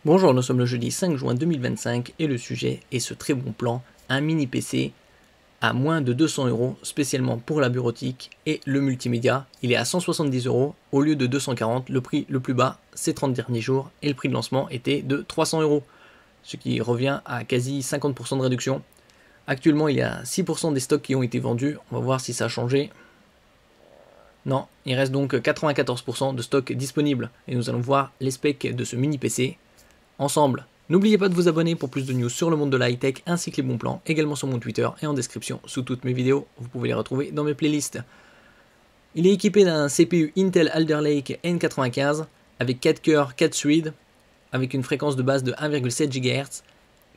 Bonjour, nous sommes le jeudi 5 juin 2025 et le sujet est ce très bon plan, un mini PC à moins de 200 € spécialement pour la bureautique et le multimédia. Il est à 170 € au lieu de 240, le prix le plus bas ces 30 derniers jours et le prix de lancement était de 300 €, ce qui revient à quasi 50% de réduction. Actuellement il y a 6% des stocks qui ont été vendus, on va voir si ça a changé. Non, il reste donc 94% de stocks disponibles et nous allons voir les specs de ce mini PC ensemble. N'oubliez pas de vous abonner pour plus de news sur le monde de la high-tech ainsi que les bons plans, également sur mon Twitter et en description sous toutes mes vidéos. Vous pouvez les retrouver dans mes playlists. Il est équipé d'un CPU Intel Alder Lake N95 avec 4 cœurs, 4 threads, avec une fréquence de base de 1,7 GHz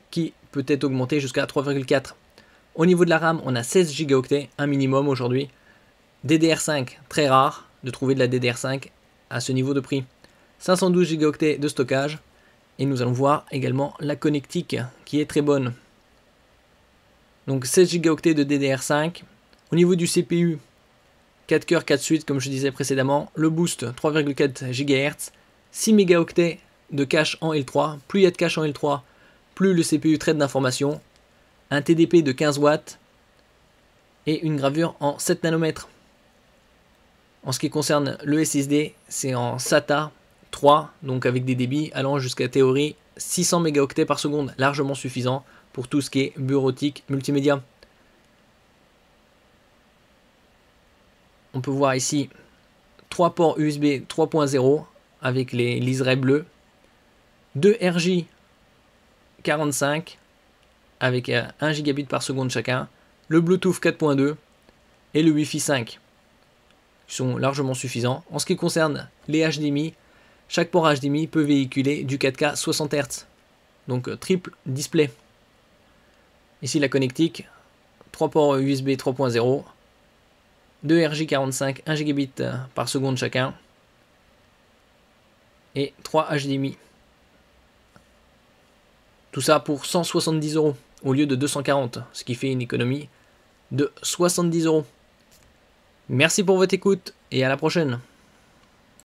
qui peut être augmentée jusqu'à 3,4. Au niveau de la RAM, on a 16 Go, un minimum aujourd'hui. DDR5, très rare de trouver de la DDR5 à ce niveau de prix. 512 Go de stockage. Et nous allons voir également la connectique qui est très bonne. Donc 16 Go de DDR5. Au niveau du CPU, 4 cœurs, 4 suites comme je disais précédemment. Le boost 3,4 GHz. 6 MO de cache en L3. Plus il y a de cache en L3, plus le CPU traite d'informations. Un TDP de 15 watts. Et une gravure en 7 nanomètres. En ce qui concerne le SSD, c'est en SATA 3, donc avec des débits allant jusqu'à théorie 600 mégaoctets par seconde, largement suffisant pour tout ce qui est bureautique multimédia. On peut voir ici 3 ports USB 3.0 avec les liserés bleus, 2 RJ45 avec 1 gigabit par seconde chacun, le Bluetooth 4.2 et le Wi-Fi 5 qui sont largement suffisants. En ce qui concerne les HDMI, chaque port HDMI peut véhiculer du 4K 60 Hz, donc triple display. Ici la connectique, 3 ports USB 3.0, 2 RJ45, 1 gigabit par seconde chacun, et 3 HDMI. Tout ça pour 170 € au lieu de 240, ce qui fait une économie de 70 €. Merci pour votre écoute et à la prochaine.